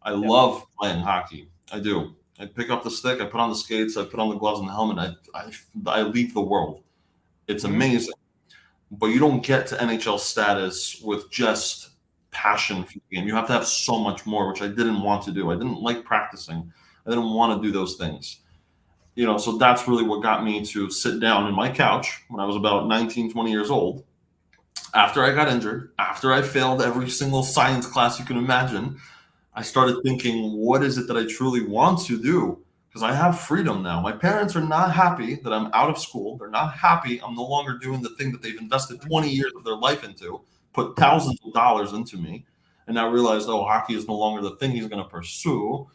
I love playing hockey. I do. I pick up the stick, I put on the skates, I put on the gloves and the helmet. I leave the world. It's amazing. But you don't get to NHL status with just passion for the game. You have to have so much more, which I didn't want to do. I didn't like practicing. I didn't want to do those things. So that's really what got me to sit down in my couch when I was about 19, 20 years old. After I got injured, after I failed every single science class you can imagine, I started thinking, what is it that I truly want to do? Because I have freedom now. My parents are not happy that I'm out of school. They're not happy I'm no longer doing the thing that they've invested 20 years of their life into, put thousands of dollars into me, and now realized, oh, hockey is no longer the thing he's going to pursue.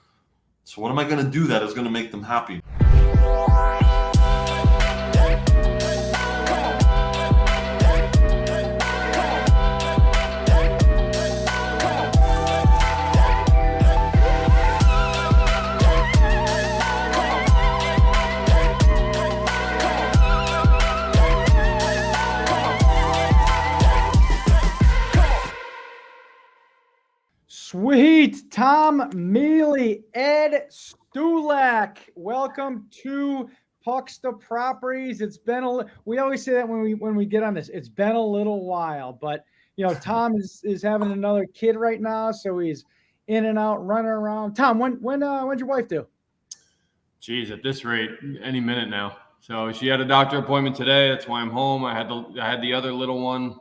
So what am I going to do that is going to make them happy? Sweet. Tom Mealy, Ed Stulak. Welcome to Pucks to Properties. It's been we always say that when we get on this, it's been a little while, but Tom is having another kid right now, so he's in and out, running around. Tom, when'd your wife do? Geez, at this rate, any minute now. So she had a doctor appointment today. That's why I'm home. I had the other little one.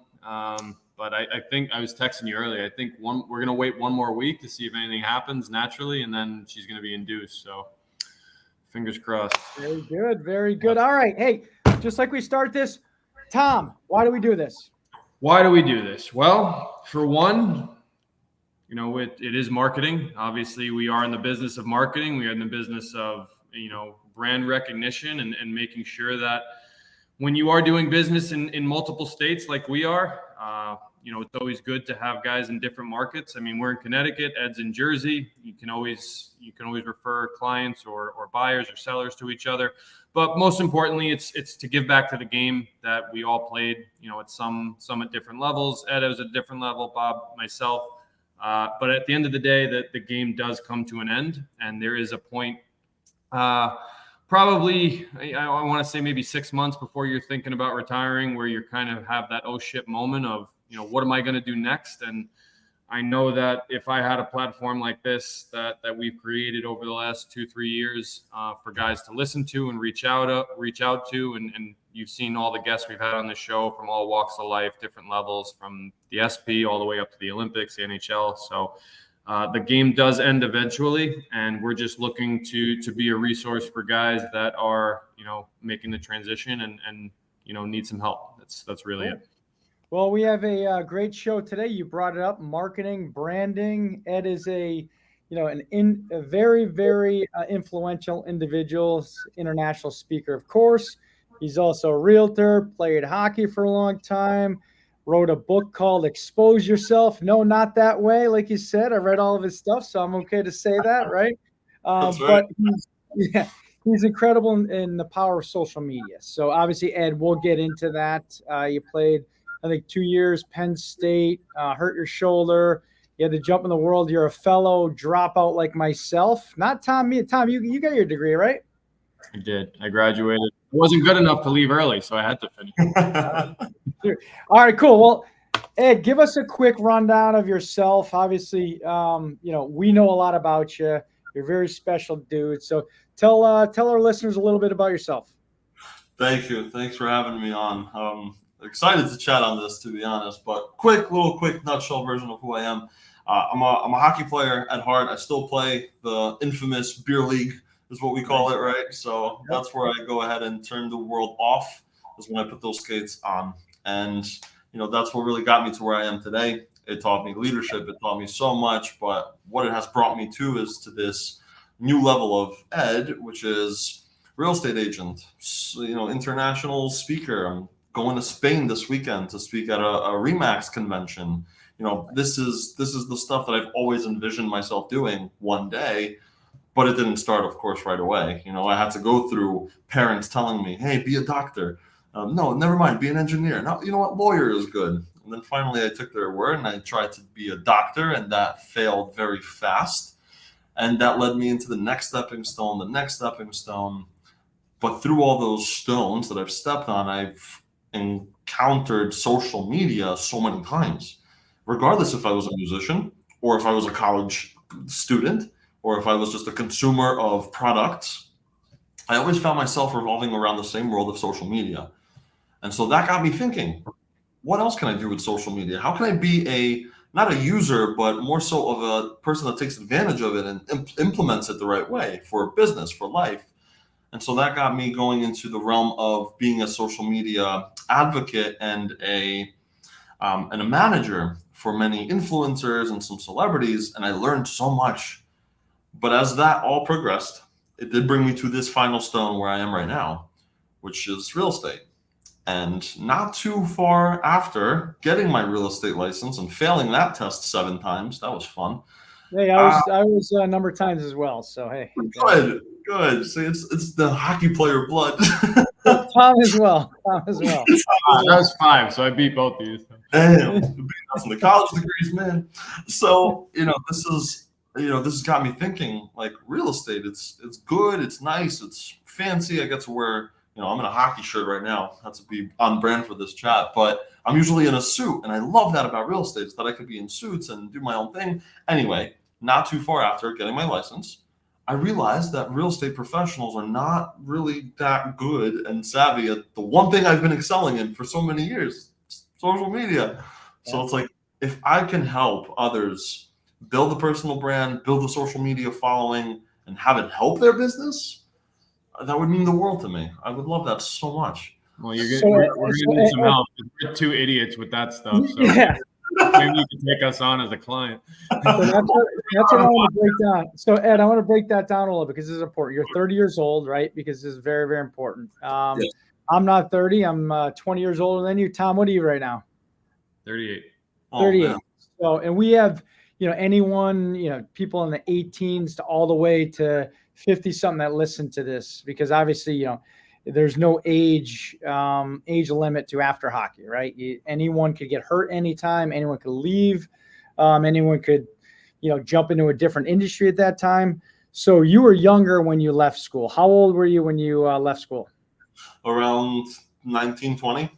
But I think I was texting you earlier. I think we're going to wait one more week to see if anything happens naturally, and then she's going to be induced. So fingers crossed. Very good. Very good. All right. Hey, just like we start this, Tom, why do we do this? Why do we do this? Well, for one, it is marketing. Obviously, we are in the business of marketing. We are in the business of, brand recognition and making sure that when you are doing business in multiple states like we are, it's always good to have guys in different markets. I mean, we're in Connecticut, Ed's in Jersey. You can always refer clients or buyers or sellers to each other. But most importantly, it's to give back to the game that we all played, at some at different levels. Ed was at a different level, Bob, myself. But at the end of the day, the game does come to an end, and there is a point probably, I want to say maybe 6 months before you're thinking about retiring, where you kind of have that oh shit moment of, what am I going to do next? And I know that if I had a platform like this that we've created over the last 2-3 years for guys to listen to and reach out to, and you've seen all the guests we've had on the show from all walks of life, different levels, from the SP all the way up to the Olympics, the NHL. So the game does end eventually, and we're just looking to be a resource for guys that are, making the transition and need some help. That's really it. Well, we have a great show today. You brought it up, marketing, branding. Ed is a very, very influential individual, international speaker, of course. He's also a realtor, played hockey for a long time, wrote a book called Expose Yourself. No, not that way. Like you said, I read all of his stuff, so I'm okay to say that, right? That's right. But he's incredible in the power of social media. So obviously, Ed, we'll get into that. You played, I think, 2 years, Penn State, hurt your shoulder. You had to jump in the world. You're a fellow dropout like myself. Not Tom. Tom, you got your degree, right? I did. I graduated. I wasn't good enough to leave early, so I had to finish. All right, cool. Well, Ed, give us a quick rundown of yourself. Obviously, we know a lot about you. You're a very special dude. So tell our listeners a little bit about yourself. Thank you. Thanks for having me on. Excited to chat on this, to be honest, but quick nutshell version of who I am. I'm a hockey player at heart. I still play the infamous beer league, is what we call it, right? So that's where I go ahead and turn the world off, is when I put those skates on. And, that's what really got me to where I am today. It taught me leadership. It taught me so much, but what it has brought me to is to this new level of Ed, which is real estate agent, international speaker. I'm going to Spain this weekend to speak at a REMAX convention. This is the stuff that I've always envisioned myself doing one day, but it didn't start, of course, right away. I had to go through parents telling me, hey, be a doctor. No, never mind, be an engineer. No, you know what, lawyer is good. And then finally I took their word and I tried to be a doctor, and that failed very fast. And that led me into the next stepping stone. But through all those stones that I've stepped on, I've encountered social media so many times, regardless if I was a musician or if I was a college student or if I was just a consumer of products. I always found myself revolving around the same world of social media. And so that got me thinking, what else can I do with social media? How can I be not a user, but more so of a person that takes advantage of it and implements it the right way for business, for life? And so that got me going into the realm of being a social media advocate and a manager for many influencers and some celebrities. And I learned so much. But as that all progressed, it did bring me to this final stone where I am right now, which is real estate. And not too far after getting my real estate license and failing that test 7 times, that was fun. Hey, I was a number of times as well. So hey, good. See, it's the hockey player blood. Tom as well. That was 5, so I beat both these. Damn, the college degrees, man. So this has got me thinking, like, real estate. It's good. It's nice. It's fancy. I get to wear. I'm in a hockey shirt right now. Not to be on brand for this chat, but I'm usually in a suit, and I love that about real estate, is that I could be in suits and do my own thing. Anyway, not too far after getting my license, I realized that real estate professionals are not really that good and savvy at the one thing I've been excelling in for so many years, social media. So it's like, if I can help others build a personal brand, build a social media following, and have it help their business, that would mean the world to me. I would love that so much. Well, we're going to need some help. We're 2 idiots with that stuff. So maybe you can take us on as a client. So that's what I want to break down. So Ed, I want to break that down a little because this is important. You're 30 years old, right? Because this is very, very important. Yes. I'm not 30. I'm 20 years older than you. Tom, what are you right now? 38. 38. Man. So, and we have, anyone, people in the 18s to all the way to 50 something that listen to this, because obviously, there's no age limit to after hockey, right? Anyone could get hurt anytime. Anyone could leave. Anyone could, jump into a different industry at that time. So you were younger when you left school. How old were you when you left school? Around 19, 20.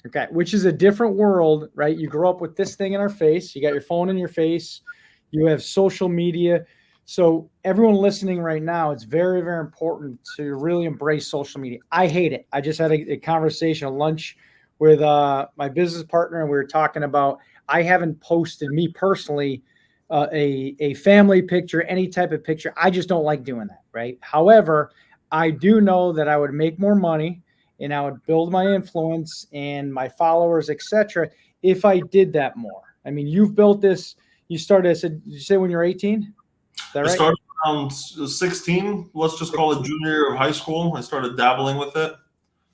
Okay, which is a different world, right? You grow up with this thing in our face. You got your phone in your face. You have social media. So everyone listening right now, it's very, very important to really embrace social media. I hate it. I just had a conversation, a lunch with my business partner, and we were talking about, I haven't posted, me personally, a family picture, any type of picture. I just don't like doing that, right? However, I do know that I would make more money and I would build my influence and my followers, etc., if I did that more. I mean, you've built this. You started, did you say when you're 18? Right? I started around 16. Let's just call it junior year of high school. I started dabbling with it.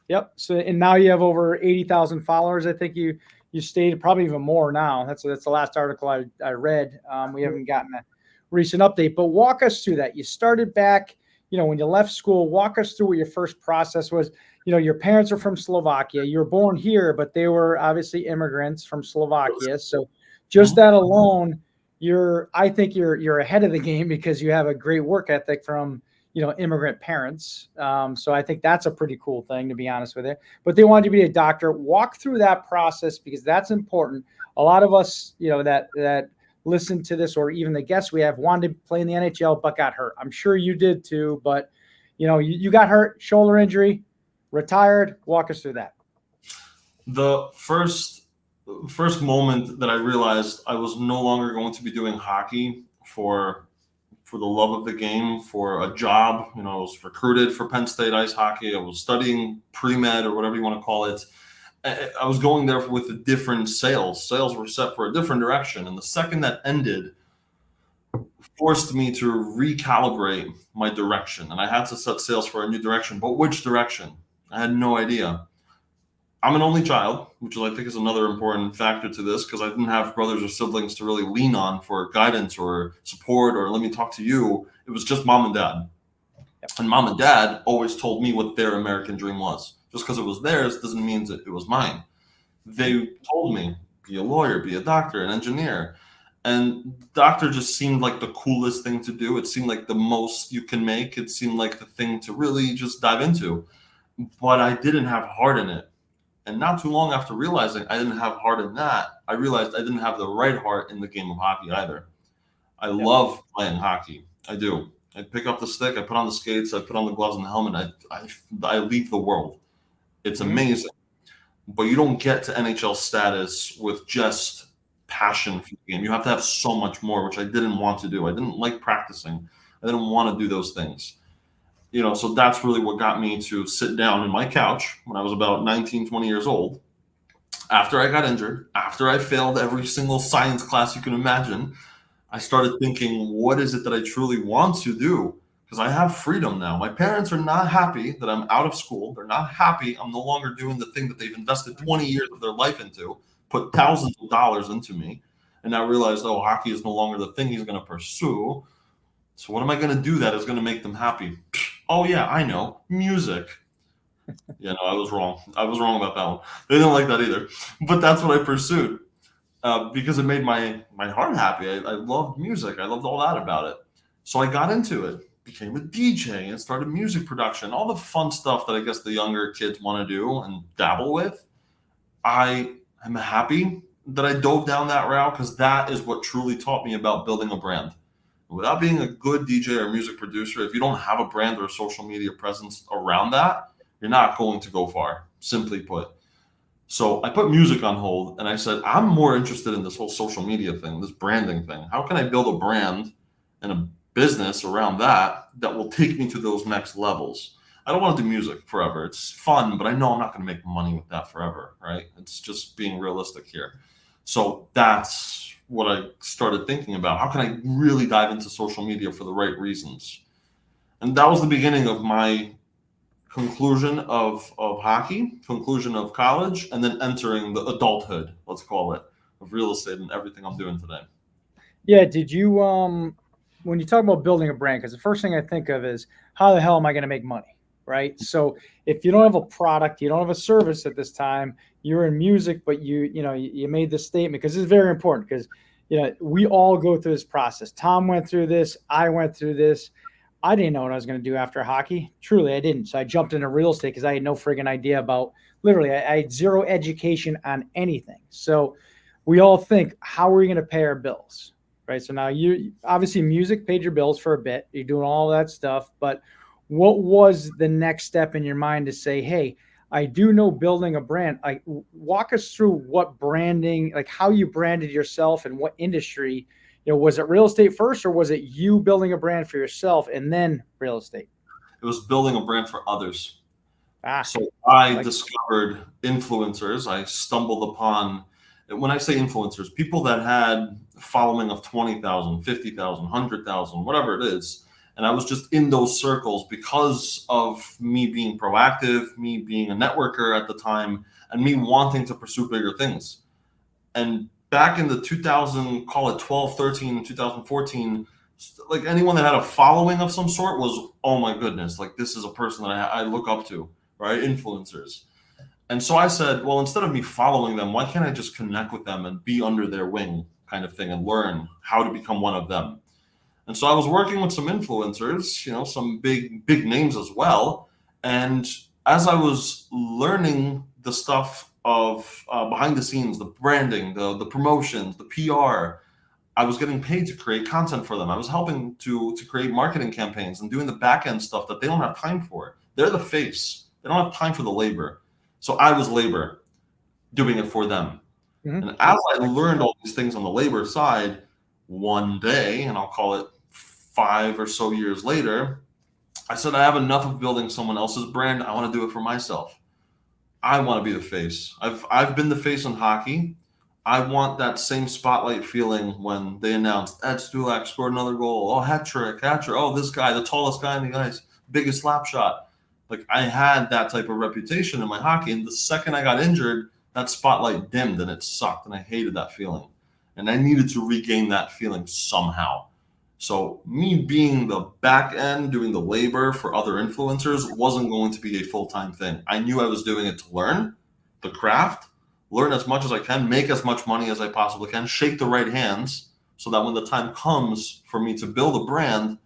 Yep. So, and now you have over 80,000 followers. I think you stated probably even more now. That's the last article I read. We haven't gotten a recent update, but walk us through that. You started back, when you left school. Walk us through what your first process was. Your parents are from Slovakia. You were born here, but they were obviously immigrants from Slovakia. So just that alone, I think you're ahead of the game because you have a great work ethic from, immigrant parents. So I think that's a pretty cool thing, to be honest with you. But they wanted you to be a doctor. Walk through that process because that's important. A lot of us, that listen to this, or even the guests we have, wanted to play in the NHL but got hurt. I'm sure you did too, but you got hurt, shoulder injury, retired. Walk us through that. The first moment that I realized I was no longer going to be doing hockey for the love of the game, for a job. I was recruited for Penn State ice hockey. I was studying pre-med or whatever you want to call it. I was going there with a different sales. Sales were set for a different direction. And the second that ended forced me to recalibrate my direction. And I had to set sales for a new direction. But which direction? I had no idea. I'm an only child, which I think is another important factor to this, because I didn't have brothers or siblings to really lean on for guidance or support or let me talk to you. It was just mom and dad. And mom and dad always told me what their American dream was. Just because it was theirs doesn't mean that it was mine. They told me, be a lawyer, be a doctor, an engineer. And doctor just seemed like the coolest thing to do. It seemed like the most you can make. It seemed like the thing to really just dive into. But I didn't have heart in it. And not too long after realizing I didn't have heart in that, I realized I didn't have the right heart in the game of hockey either. I love playing hockey. I do. I pick up the stick, I put on the skates, I put on the gloves and the helmet, I leave the world. It's amazing. But you don't get to NHL status with just passion for the game. You have to have so much more, which I didn't want to do. I didn't like practicing. I didn't want to do those things. So that's really what got me to sit down in my couch when I was about 19, 20 years old. After I got injured, after I failed every single science class you can imagine, I started thinking, what is it that I truly want to do? Because I have freedom now. My parents are not happy that I'm out of school. They're not happy I'm no longer doing the thing that they've invested 20 years of their life into, put thousands of dollars into me, and now realized, oh, hockey is no longer the thing he's going to pursue. So what am I going to do that is going to make them happy? Oh, yeah, I know. Music. Yeah, no, I was wrong. I was wrong about that one. They didn't like that either. But that's what I pursued because it made my heart happy. I loved music. I loved all that about it. So I got into it, became a DJ, and started music production, all the fun stuff that I guess the younger kids want to do and dabble with. I am happy that I dove down that route because that is what truly taught me about building a brand. Without being a good DJ or music producer, if you don't have a brand or a social media presence around that, you're not going to go far, simply put. So I put music on hold and I said, I'm more interested in this whole social media thing, this branding thing. How can I build a brand and a business around that will take me to those next levels? I don't want to do music forever. It's fun, but I know I'm not going to make money with that forever, right? It's just being realistic here. So that's what I started thinking about. How can I really dive into social media for the right reasons? And that was the beginning of my conclusion of hockey, conclusion of college, and then entering the adulthood, let's call it, of real estate and everything I'm doing today. Yeah. Did you, when you talk about building a brand, because the first thing I think of is how the hell am I going to make money? Right. So if you don't have a product, you don't have a service at this time, you're in music, but you made this statement because it's very important because, we all go through this process. Tom went through this. I went through this. I didn't know what I was going to do after hockey. Truly, I didn't. So I jumped into real estate because I had no friggin' idea about literally, I had zero education on anything. So we all think, how are we going to pay our bills? Right. So now you obviously music paid your bills for a bit. You're doing all that stuff. But what was the next step in your mind to say, hey, I do know building a brand. Walk us through what branding, like how you branded yourself and what industry. Was it real estate first, or was it you building a brand for yourself and then real estate? It was building a brand for others. So I discovered influencers. I stumbled upon, when I say influencers, people that had a following of 20,000, 50,000, 100,000, whatever it is. And I was just in those circles because of me being proactive, me being a networker at the time, and me wanting to pursue bigger things. And back in the 2000, call it 12, 13, 2014, like anyone that had a following of some sort was, oh my goodness, like this is a person that I look up to, right? Influencers. And so I said, well, instead of me following them, why can't I just connect with them and be under their wing kind of thing and learn how to become one of them? And so I was working with some influencers, some big names as well. And as I was learning the stuff of behind the scenes, the branding, the promotions, the PR, I was getting paid to create content for them. I was helping to create marketing campaigns and doing the back end stuff that they don't have time for. They're the face. They don't have time for the labor. So I was labor doing it for them. Mm-hmm. And as I learned all these things on the labor side, one day, and I'll call it 5 or so years later, I said, I have enough of building someone else's brand. I want to do it for myself. I want to be the face. I've been the face in hockey. I want that same spotlight feeling when they announced Ed Stulak scored another goal. Oh, hat trick. Oh, this guy, the tallest guy in the ice, biggest slap shot. Like I had that type of reputation in my hockey. And the second I got injured, that spotlight dimmed and it sucked. And I hated that feeling. And I needed to regain that feeling somehow. So me being the back end, doing the labor for other influencers wasn't going to be a full-time thing. I knew I was doing it to learn the craft, learn as much as I can, make as much money as I possibly can, shake the right hands so that when the time comes for me to build a brand,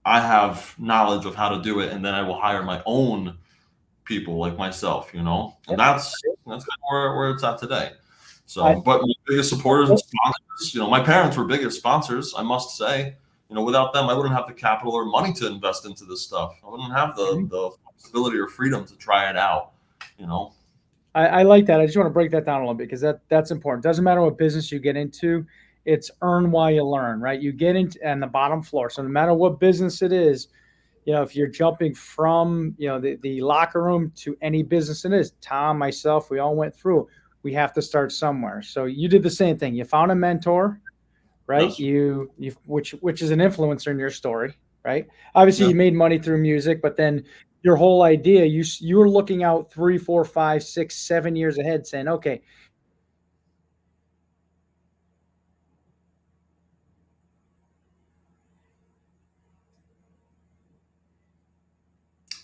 I have knowledge of how to do it, and then I will hire my own people like myself, and that's kind of where it's at today. So, but my biggest supporters and sponsors, my parents were biggest sponsors, I must say. Without them, I wouldn't have the capital or money to invest into this stuff. I wouldn't have the flexibility or freedom to try it out. I like that. I just want to break that down a little bit because that's important. Doesn't matter what business you get into, it's earn while you learn, right? You get into on the bottom floor. So no matter what business it is, if you're jumping from, the locker room to any business it is, Tom, myself, we all went through, we have to start somewhere. So you did the same thing. You found a mentor, right? Yes. You which is an influencer in your story, right? Obviously you made money through music, but then your whole idea, you were looking out 3, 4, 5, 6, 7 years ahead saying, okay,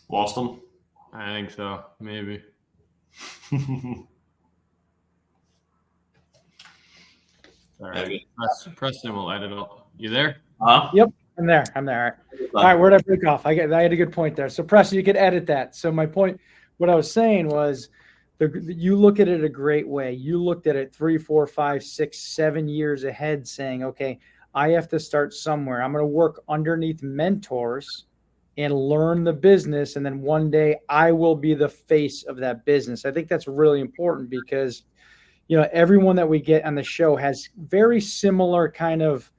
lost them? I think so. Maybe. All right. Preston will edit it. You there? Yep, I'm there. All right, where'd I break off? I had a good point there. So Preston, you could edit that. So my point, what I was saying was, you look at it a great way. You looked at it 3, 4, 5, 6, 7 years ahead, saying, okay, I have to start somewhere. I'm going to work underneath mentors and learn the business, and then one day I will be the face of that business. I think that's really important because, everyone that we get on the show has very similar kind of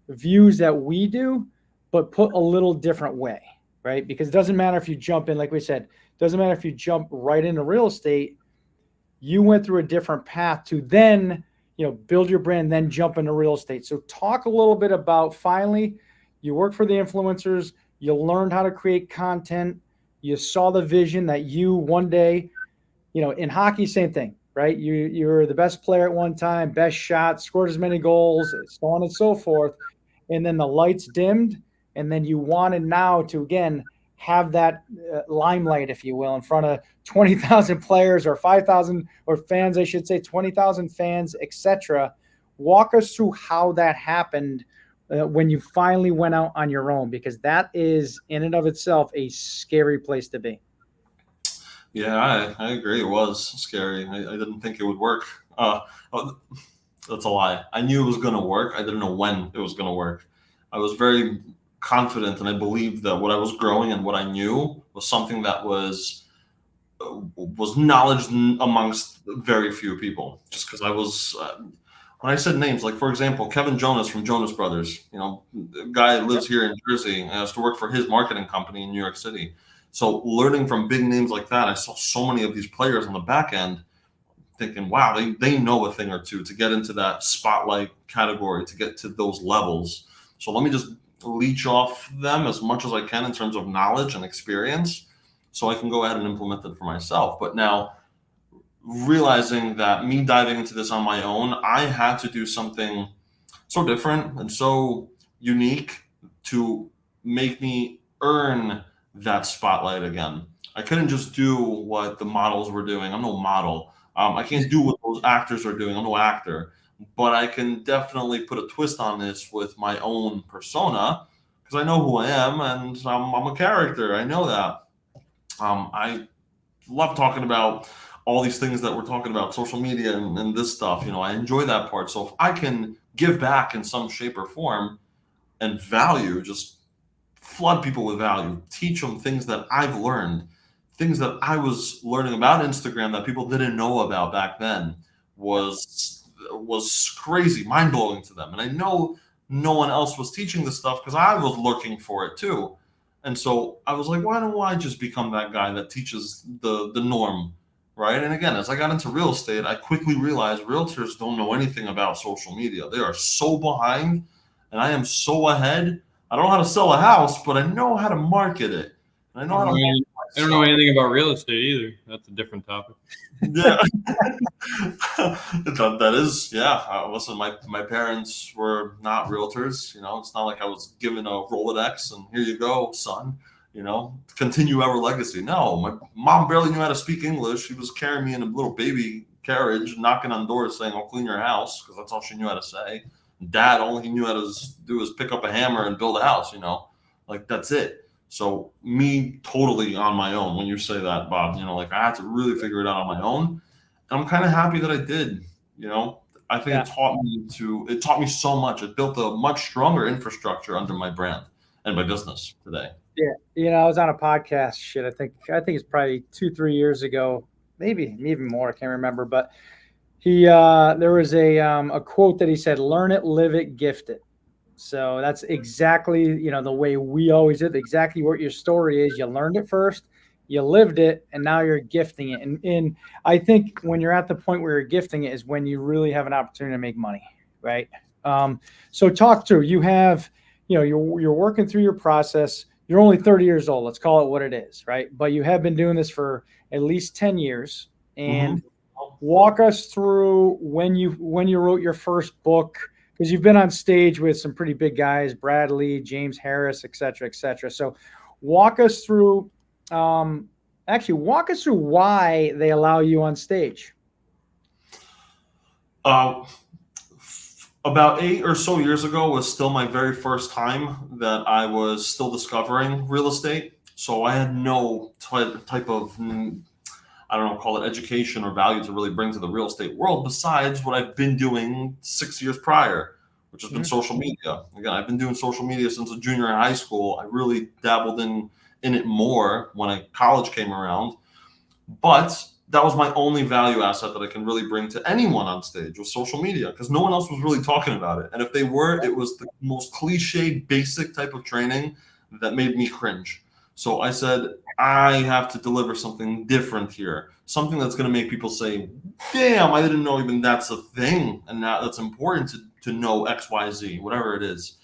views that we do, but put a little different way, right? Because it doesn't matter if you jump in, like we said, it doesn't matter if you jump right into real estate. You went through a different path to then, build your brand, then jump into real estate. So talk a little bit about, finally, you work for the influencers, you learned how to create content, you saw the vision that you one day, in hockey, same thing, right? You were the best player at one time, best shot, scored as many goals, so on and so forth. And then the lights dimmed, and then you wanted now to, again, have that limelight, if you will, in front of 20,000 players or 5,000 or fans, I should say, 20,000 fans, etc. Walk us through how that happened when you finally went out on your own, because that is in and of itself a scary place to be. Yeah, I agree. It was scary. I didn't think it would work. That's a lie. I knew it was going to work. I didn't know when it was going to work. I was very confident, and I believed that what I was growing and what I knew was something that was knowledge amongst very few people. Just because I was, when I said names, like for example, Kevin Jonas from Jonas Brothers, the guy that lives here in Jersey, and I used to work for his marketing company in New York City. So learning from big names like that, I saw so many of these players on the back end, thinking, wow, they know a thing or two to get into that spotlight category, to get to those levels. So let me just leech off them as much as I can in terms of knowledge and experience, so I can go ahead and implement it for myself. But now, realizing that me diving into this on my own, I had to do something so different and so unique to make me earn that spotlight again. I couldn't just do what the models were doing. I'm no model. I can't do what those actors are doing. I'm no actor. But I can definitely put a twist on this with my own persona, because I know who I am, and I'm a character. I know that. I love talking about all these things that we're talking about, social media and this stuff. I enjoy that part. So if I can give back in some shape or form and value, just flood people with value, teach them things that I've learned, things that I was learning about Instagram that people didn't know about back then, was crazy, mind-blowing to them. And I know no one else was teaching this stuff because I was looking for it too. And so I was like, why don't I just become that guy that teaches the norm, right? And again, as I got into real estate, I quickly realized realtors don't know anything about social media. They are so behind, and I am so ahead. I don't know how to sell a house, but I know how to market it. And I know how to I don't know anything about real estate either. That's a different topic. Yeah. That is, yeah. Listen, my parents were not realtors. It's not like I was given a Rolodex and here you go, son. Continue our legacy. No, my mom barely knew how to speak English. She was carrying me in a little baby carriage, knocking on doors saying, I'll clean your house, because that's all she knew how to say. Dad, all he knew how to do was pick up a hammer and build a house, like that's it. So me totally on my own. When you say that, Bob, like I had to really figure it out on my own. And I'm kind of happy that I did, I think it taught me so much. It built a much stronger infrastructure under my brand and my business today. Yeah. I was on a podcast, I think it's probably 2-3 years ago, maybe even more. I can't remember, but there was a quote that he said, "Learn it, live it, gift it." So that's exactly, the way we always did, exactly what your story is. You learned it first, you lived it, and now you're gifting it. And I think when you're at the point where you're gifting it is when you really have an opportunity to make money, right? So talk through, you have, you're working through your process. You're only 30 years old. Let's call it what it is, right? But you have been doing this for at least 10 years. And walk us through when you wrote your first book, because you've been on stage with some pretty big guys, Bradley, James Harris, et cetera, et cetera. So walk us through, walk us through why they allow you on stage. About 8 or so years ago was still my very first time that I was still discovering real estate. So I had no type of, I don't know, call it education or value to really bring to the real estate world besides what I've been doing 6 years prior, which has been social media. Again, I've been doing social media since a junior in high school. I really dabbled in it more when college came around. But that was my only value asset that I can really bring to anyone on stage was social media, because no one else was really talking about it. And if they were, it was the most cliche, basic type of training that made me cringe. So I said, I have to deliver something different here, something that's going to make people say, damn, I didn't know even that's a thing. And now that's important to know X, Y, Z, whatever it is.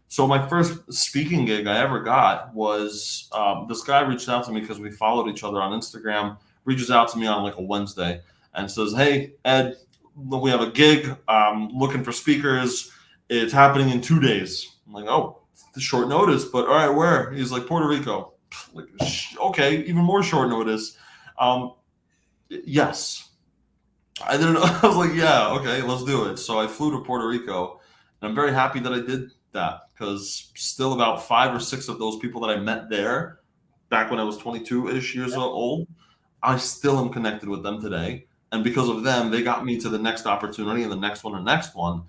So my first speaking gig I ever got was this guy reached out to me because we followed each other on Instagram, reaches out to me on like a Wednesday and says, hey, Ed, we have a gig, looking for speakers. It's happening in 2 days. I'm like, oh, it's short notice, but all right, where? He's like, Puerto Rico. Like, okay, even more short notice. Yes. I didn't know. I was like, yeah, okay, let's do it. So I flew to Puerto Rico, and I'm very happy that I did that, because still about 5 or 6 of those people that I met there back when I was 22-ish years old, I still am connected with them today. And because of them, they got me to the next opportunity and the next one and next one.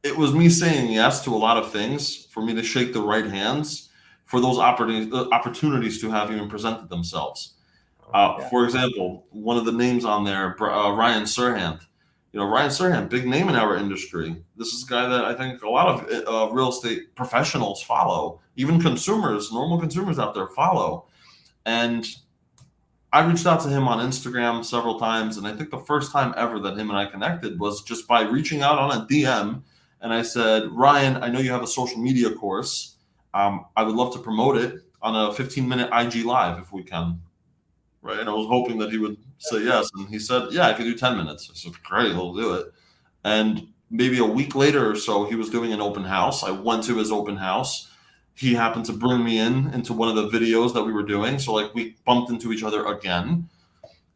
It was me saying yes to a lot of things for me to shake the right hands for those opportunities to have even presented themselves. For example, one of the names on there, Ryan Serhant. Ryan Serhant, big name in our industry. This is a guy that I think a lot of real estate professionals follow, even consumers, normal consumers out there follow. And I reached out to him on Instagram several times, and I think the first time ever that him and I connected was just by reaching out on a DM. And I said, Ryan, I know you have a social media course. I would love to promote it on a 15-minute IG live if we can. Right. And I was hoping that he would say yes. And he said, yeah, I could do 10 minutes. I said, great, we'll do it. And maybe a week later or so, he was doing an open house. I went to his open house. He happened to bring me into one of the videos that we were doing. So we bumped into each other again.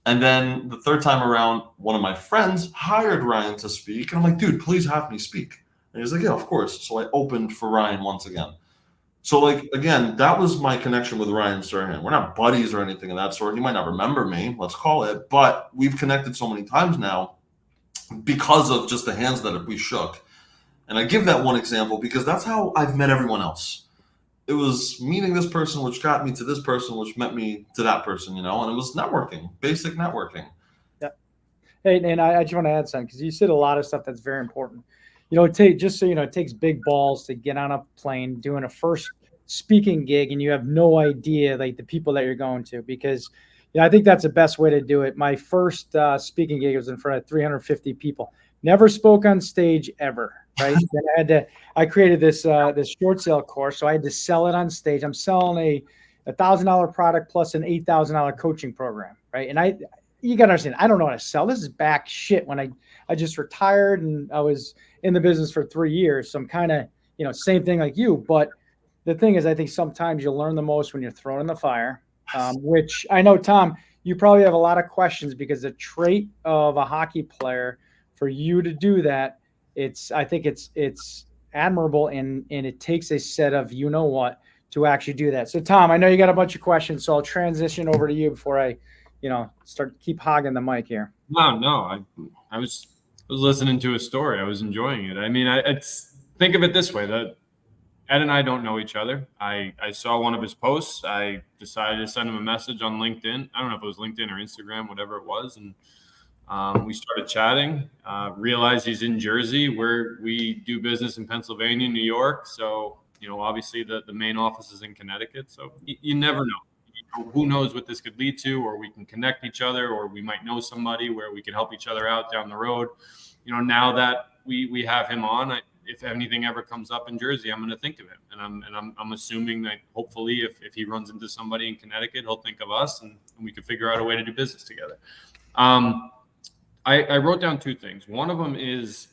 And then the third time around, one of my friends hired Ryan to speak. And I'm like, dude, please have me speak. And he's like, yeah, of course. So I opened for Ryan once again. So again, that was my connection with Ryan Serhant. We're not buddies or anything of that sort. He might not remember me, let's call it, but we've connected so many times now because of just the hands that we shook. And I give that one example because that's how I've met everyone else. It was meeting this person, which got me to this person, which met me to that person, and it was networking, basic networking. Yeah. Hey, and I just want to add something, because you said a lot of stuff that's very important. It takes big balls to get on a plane doing a first speaking gig, and you have no idea the people that you're going to, because I think that's the best way to do it. My first speaking gig was in front of 350 people. Never spoke on stage ever, right? Then I created this short sale course, so I had to sell it on stage. I'm selling a $1,000 product plus an $8,000 coaching program, right? And you got to understand, I don't know how to sell. This is back shit when I just retired, and I was in the business for 3 years. So I'm kind of, same thing like you. But the thing is, I think sometimes you learn the most when you're thrown in the fire, which I know, Tom, you probably have a lot of questions, because the trait of a hockey player for you to do that I think it's admirable, and it takes a set of to actually do that. So Tom, I know you got a bunch of questions, so I'll transition over to you before I keep hogging the mic here. No, I was listening to a story. I was enjoying it. I mean, it's think of it this way: that Ed and I don't know each other. I saw one of his posts. I decided to send him a message on LinkedIn. I don't know if it was LinkedIn or Instagram, whatever it was, and we started chatting. Realized he's in Jersey, where we do business in Pennsylvania, New York. So obviously the main office is in Connecticut. So you never know. Who knows what this could lead to, or we can connect each other, or we might know somebody where we can help each other out down the road. Now that we have him on, if anything ever comes up in Jersey, I'm going to think of him, and I'm assuming that hopefully if he runs into somebody in Connecticut, he'll think of us, and we can figure out a way to do business together. I wrote down two things. One of them is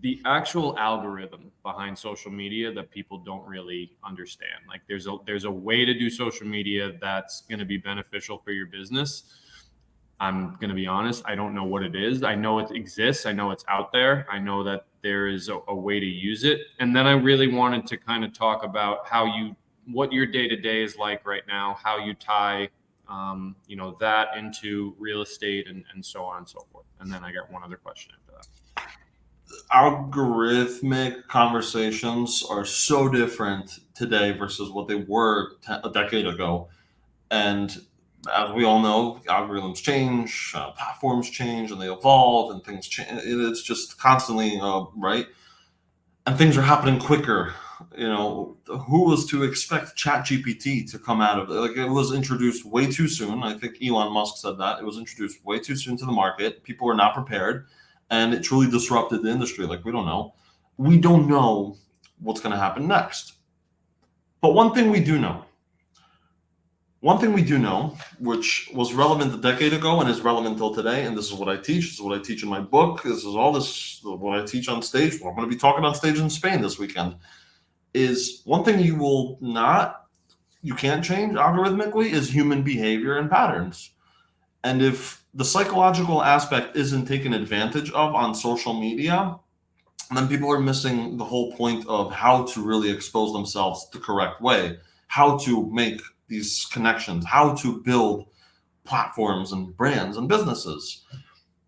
the actual algorithm behind social media that people don't really understand. Like there's a way to do social media that's going to be beneficial for your business. I'm going to be honest, I don't know what it is. I know it exists. I know it's out there. I know that there is a way to use it. And then I really wanted to kind of talk about what your day-to-day is like right now, how you tie that into real estate and so on and so forth. And then I got one other question after that. Algorithmic conversations are so different today versus what they were a decade ago. And as we all know, algorithms change, platforms change, and they evolve, and things change. It's just constantly right, and things are happening quicker. Who was to expect ChatGPT to come out of it? It was introduced way too soon. I think Elon Musk said that it was introduced way too soon to the market. People were not prepared, and it truly disrupted the industry. We don't know. We don't know what's going to happen next. But one thing we do know, which was relevant a decade ago and is relevant till today, and this is what I teach. This is what I teach in my book. This is what I teach on stage. What I'm going to be talking on stage in Spain this weekend. Is one thing you can't change algorithmically is human behavior and patterns. And if the psychological aspect isn't taken advantage of on social media, then people are missing the whole point of how to really expose themselves the correct way, how to make these connections, how to build platforms and brands and businesses.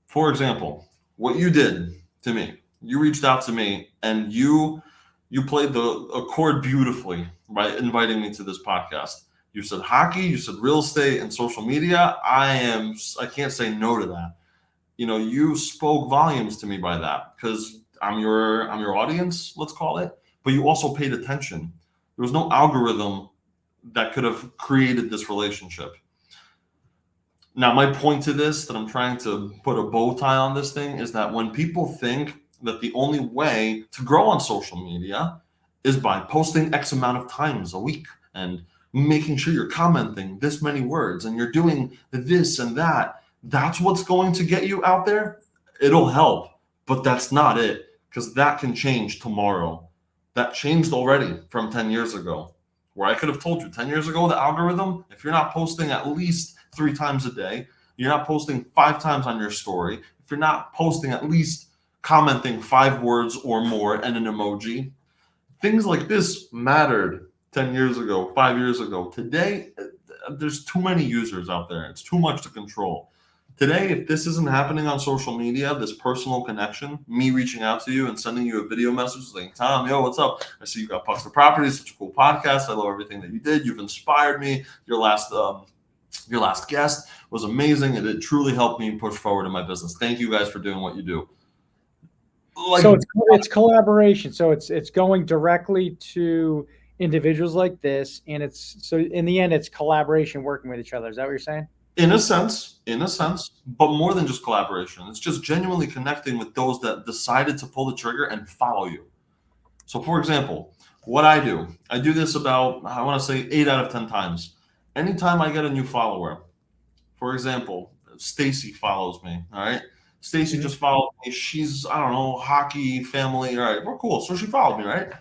For example, what you did to me, you reached out to me and you played a chord beautifully by inviting me to this podcast. You said hockey, you said real estate and social media. I can't say no to that. You spoke volumes to me by that because I'm your audience, let's call it. But you also paid attention. There was no algorithm that could have created this relationship. Now, my point to this, that I'm trying to put a bow tie on this thing, is that when people think that the only way to grow on social media is by posting X amount of times a week and making sure you're commenting this many words and you're doing this and that, that's what's going to get you out there. It'll help, but that's not it, because that can change tomorrow. That changed already from 10 years ago, where I could have told you 10 years ago, the algorithm, if you're not posting at least 3 times a day, you're not posting 5 times on your story, if you're not posting at least commenting 5 words or more and an emoji, things like this mattered 10 years ago, 5 years ago. Today, there's too many users out there. It's too much to control. Today, if this isn't happening on social media, this personal connection, me reaching out to you and sending you a video message saying, Tom, yo, what's up? I see you got Pucks for Properties, such a cool podcast. I love everything that you did. You've inspired me. Your last guest was amazing, and it truly helped me push forward in my business. Thank you guys for doing what you do. So it's collaboration. So it's going directly to individuals like this, and so in the end, it's collaboration, working with each other. Is that what you're saying? In a sense, but more than just collaboration. It's just genuinely connecting with those that decided to pull the trigger and follow you. So, for example, what I do this about, I want to say 8 out of 10 times. Anytime I get a new follower, for example, Stacy follows me. All right. Stacy just followed me. She's, I don't know, hockey family. All right, we're cool. So she followed me, right?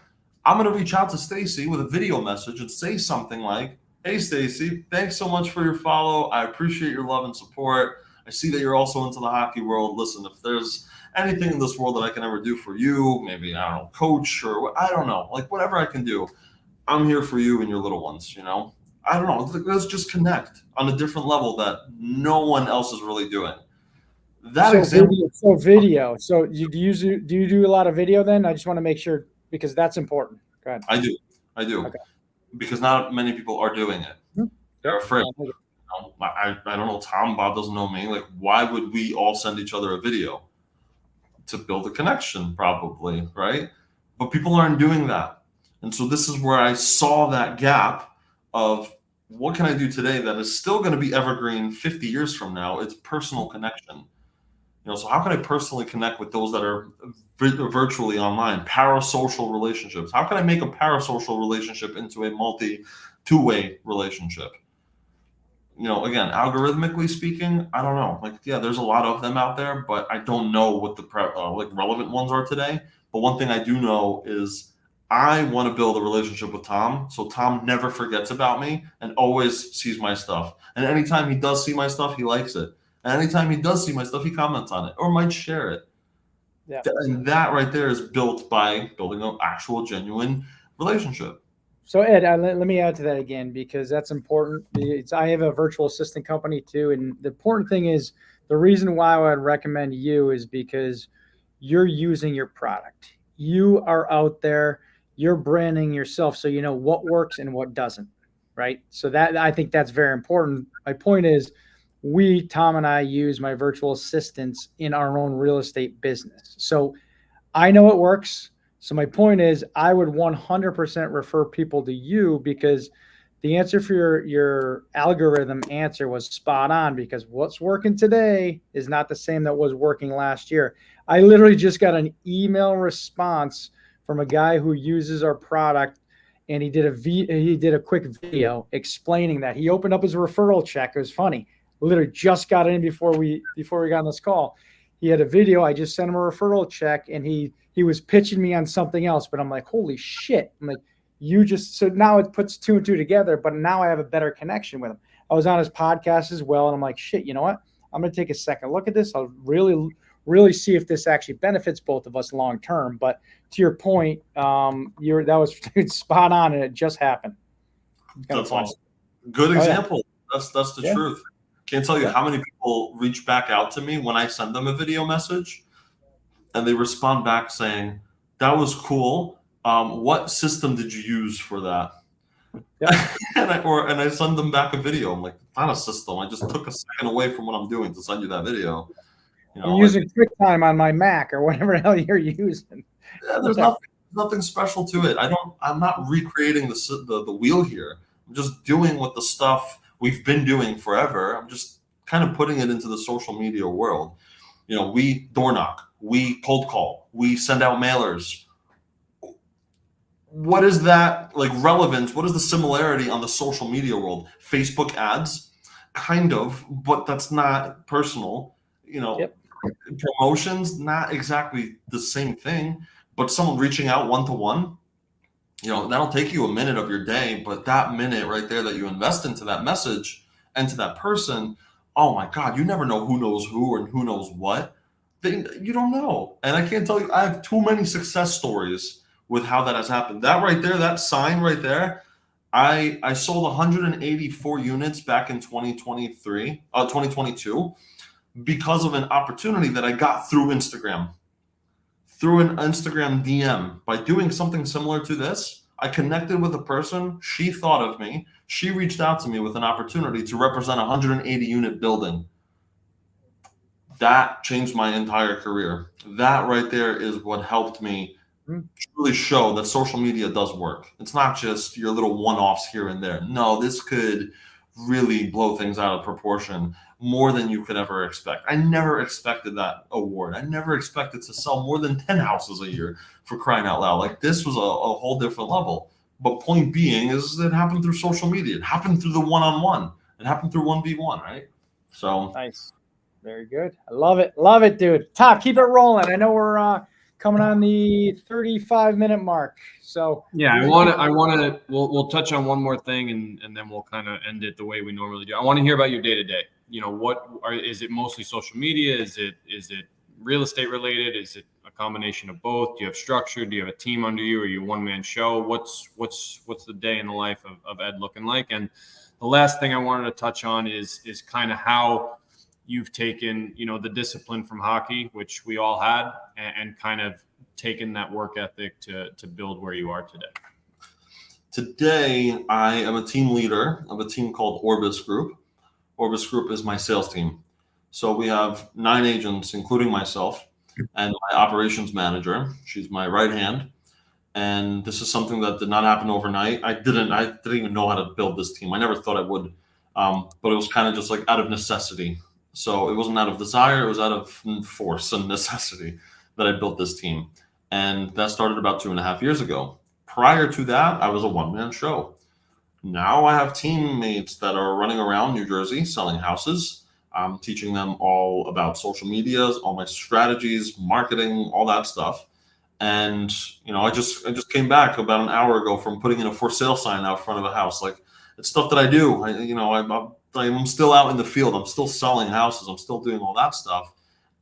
I'm going to reach out to Stacy with a video message and say something like, hey, Stacy, thanks so much for your follow. I appreciate your love and support. I see that you're also into the hockey world. Listen, if there's anything in this world that I can ever do for you, maybe, I don't know, coach or I don't know, like whatever I can do, I'm here for you and your little ones, you know? I don't know. Let's just connect on a different level that no one else is really doing. That example. Video. So do you do a lot of video then? I just want to make sure because that's important. Go ahead. I do. Okay. Because not many people are doing it. Mm-hmm. They're afraid. I don't know. Tom, Bob doesn't know me. Like, why would we all send each other a video? To build a connection, probably, right? But people aren't doing that. And so this is where I saw that gap of what can I do today that is still going to be evergreen 50 years from now? It's personal connection. You know, so how can I personally connect with those that are virtually online, parasocial relationships? How can I make a parasocial relationship into a two-way relationship? You know, again, algorithmically speaking, I don't know. Like, yeah, there's a lot of them out there, but I don't know what the like relevant ones are today. But one thing I do know is I want to build a relationship with Tom, so Tom never forgets about me and always sees my stuff. And anytime he does see my stuff, he likes it. And anytime he does see my stuff, he comments on it or might share it. Yeah. And that right there is built by building an actual genuine relationship. So Ed, let me add to that again, because that's important. I have a virtual assistant company too. And the important thing is the reason why I would recommend you is because you're using your product. You are out there, you're branding yourself. So you know what works and what doesn't, right? So that I think that's very important. My point is Tom and I use my virtual assistants in our own real estate business. So I know it works. So my point is I would 100% refer people to you because the answer for your algorithm answer was spot on, because what's working today is not the same that was working last year. I literally just got an email response from a guy who uses our product, and he did a quick video explaining that. He opened up his referral check. It was funny. Literally just got it in before we got on this call. He had a video. I just sent him a referral check, and he was pitching me on something else. But I'm like, holy shit! I'm like, so now it puts two and two together. But now I have a better connection with him. I was on his podcast as well, and I'm like, shit. You know what? I'm gonna take a second look at this. I'll really see if this actually benefits both of us long term. But to your point, that was spot on, and it just happened. That's awesome. Good example. Yeah. That's the truth. Can't tell you how many people reach back out to me when I send them a video message, and they respond back saying, "That was cool. What system did you use for that?" Yeah. and I send them back a video. I'm like, not a system. I just took a second away from what I'm doing to send you that video. You know, I'm using QuickTime on my Mac or whatever the hell you're using. Yeah, there's nothing special to it. I'm not recreating the wheel here. I'm just doing what the stuff we've been doing forever. I'm just kind of putting it into the social media world. You know, we door knock, we cold call, we send out mailers. What is that like relevant? What is the similarity on the social media world? Facebook ads, kind of, but that's not personal. You know, promotions, not exactly the same thing, but someone reaching out one-to-one, you know, that'll take you a minute of your day, but that minute right there that you invest into that message and to that person, oh my God, you never know who knows who and who knows what. You don't know. And I can't tell you, I have too many success stories with how that has happened. That right there, that sign right there, I sold 184 units back in 2022 because of an opportunity that I got through Instagram. Through an Instagram DM. By doing something similar to this, I connected with a person. She thought of me. She reached out to me with an opportunity to represent a 180 unit building. That changed my entire career. That right there is what helped me truly show that social media does work. It's not just your little one-offs here and there. No, this could really blow things out of proportion more than you could ever expect. I never expected that award. I never expected to sell more than 10 houses a year, for crying out loud. Like, this was a whole different level. But point being is it happened through social media. It happened through the one-on-one. It happened through 1v1, right? So nice. Very good. I love it. Love it, dude. Todd, keep it rolling. I know we're coming on the 35-minute mark. So yeah, I want to, we'll touch on one more thing and then we'll kind of end it the way we normally do. I want to hear about your day to day. You know, is it mostly social media? Is it real estate related? Is it a combination of both? Do you have structure? Do you have a team under you? Are you a one-man show? What's the day in the life of Ed looking like? And the last thing I wanted to touch on is kind of how you've taken, you know, the discipline from hockey, which we all had, and kind of taken that work ethic to build where you are today. Today, I am a team leader of a team called Orbis Group. Orbis Group is my sales team. So we have 9 agents, including myself, and my operations manager. She's my right hand. And this is something that did not happen overnight. I didn't even know how to build this team. I never thought I would. But it was kind of just like out of necessity. So it wasn't out of desire, it was out of force and necessity that I built this team. And that started about 2.5 years ago. Prior to that, I was a one-man show. Now I have teammates that are running around New Jersey selling houses. I'm teaching them all about social medias, all my strategies, marketing, all that stuff. And you know, I just came back about an hour ago from putting in a for sale sign out front of a house. Like, it's stuff that I do. I'm still out in the field. I'm still selling houses. I'm still doing all that stuff.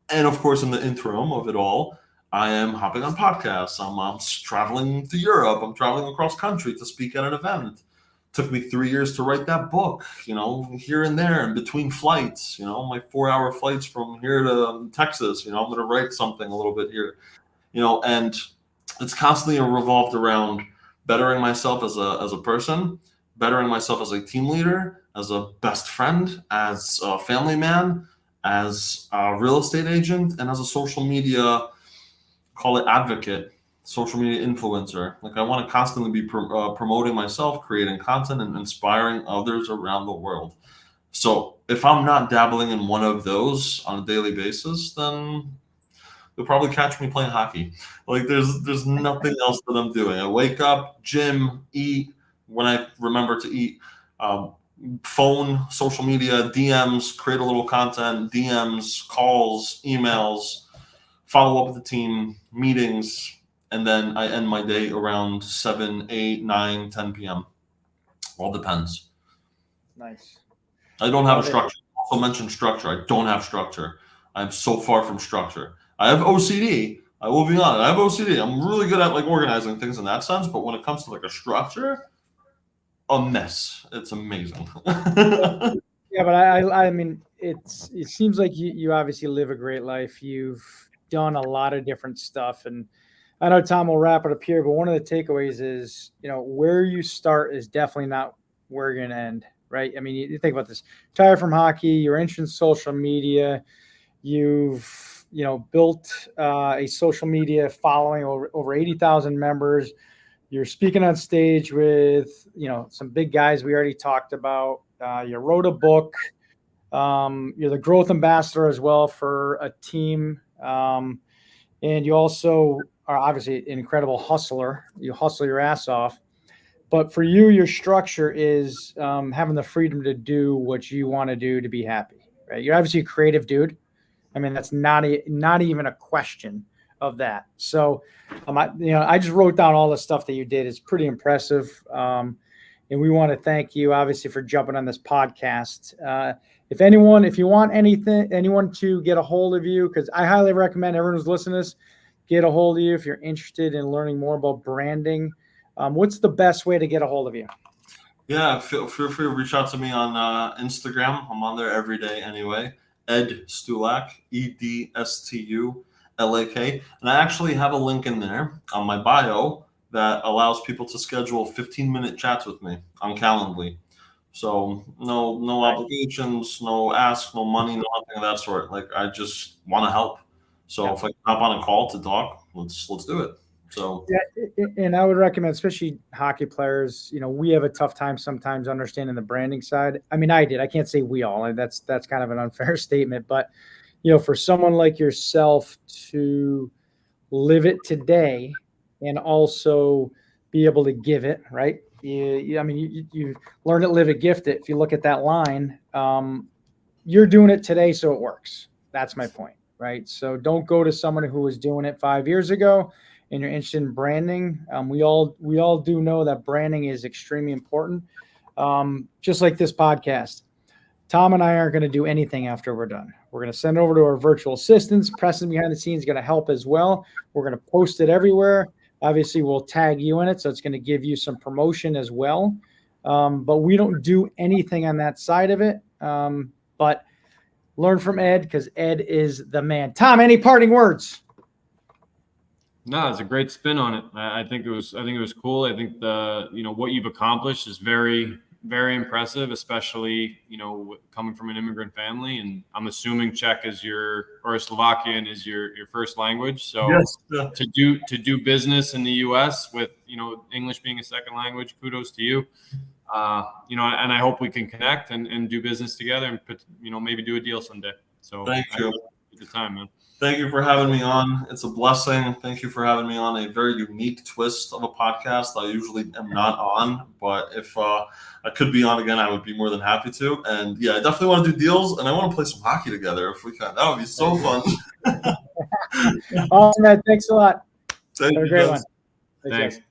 And of course, in the interim of it all, I am hopping on podcasts. I'm traveling to Europe. I'm traveling across country to speak at an event. Took me 3 years to write that book, you know, here and there and between flights, you know, my 4-hour flights from here to Texas, you know, I'm going to write something a little bit here, you know, and it's constantly revolved around bettering myself as a person, bettering myself as a team leader, as a best friend, as a family man, as a real estate agent, and as a social media, call it advocate, social media influencer. Like, I want to constantly be promoting myself, creating content, and inspiring others around the world. So if I'm not dabbling in one of those on a daily basis, then you'll probably catch me playing hockey. Like, there's nothing else that I'm doing. I wake up, gym, eat when I remember to eat, phone, social media, DMs, create a little content, DMs, calls, emails, follow up with the team, meetings, and then I end my day around 7, 8, 9, 10 p.m. All depends. Nice. I don't have a structure. Also mentioned structure. I don't have structure. I'm so far from structure. I have OCD. I will be honest. I have OCD. I'm really good at like organizing things in that sense, but when it comes to like a structure, a mess. It's amazing. Yeah, but I mean, it seems like you obviously live a great life. You've done a lot of different stuff, and I know Tom will wrap it up here, but one of the takeaways is, you know, where you start is definitely not where you're going to end, right? I mean, you think about this, retire from hockey, you're interested in social media, you've, you know, built a social media following over 80,000 members. You're speaking on stage with, you know, some big guys we already talked about. You wrote a book. You're the growth ambassador as well for a team. And you also are obviously an incredible hustler. You hustle your ass off. But for you, your structure is having the freedom to do what you want to do to be happy, right? You're obviously a creative dude. I mean, that's not even a question of that. So, I just wrote down all the stuff that you did. It's pretty impressive. And we want to thank you, obviously, for jumping on this podcast. If you want anyone to get a hold of you, because I highly recommend everyone who's listening to this, get a hold of you if you're interested in learning more about branding. What's the best way to get a hold of you? Yeah, feel free to reach out to me on Instagram. I'm on there every day anyway. Ed Stulak, EDSTULAK. And I actually have a link in there on my bio that allows people to schedule 15-minute chats with me on Calendly. So no obligations, no ask, no money, no nothing of that sort. Like, I just want to help. So if I can hop on a call to talk, let's do it. So yeah, and I would recommend, especially hockey players, you know, we have a tough time sometimes understanding the branding side. I mean, I did. I can't say we all, and that's kind of an unfair statement, but you know, for someone like yourself to live it today and also be able to give it, right? I mean, you learn it, live it, gift it. If you look at that line, you're doing it today, so it works. That's my point. right? So don't go to someone who was doing it 5 years ago and you're interested in branding. We all do know that branding is extremely important. Just like this podcast. Tom and I aren't going to do anything after we're done. We're going to send it over to our virtual assistants. Preston behind the scenes is going to help as well. We're going to post it everywhere. Obviously, we'll tag you in it, so it's going to give you some promotion as well. But we don't do anything on that side of it. But learn from Ed, because Ed is the man. Tom, any parting words? No, it's a great spin on it. I think it was cool. I think what you've accomplished is very, very impressive, especially, coming from an immigrant family. And I'm assuming Czech is or Slovakian is your first language. So Yes. to do business in the US with, English being a second language, kudos to you. And I hope we can connect and do business together and put, maybe do a deal someday. So Thank you. At the time, man. Thank you for having me on. It's a blessing. Thank you for having me on a very unique twist of a podcast I usually am not on. But if I could be on again, I would be more than happy to. And yeah, I definitely want to do deals, and I want to play some hockey together if we can. That would be so fun. Awesome, man. Thanks a lot. Thank Have a you, great guys. one. Take Thanks. care.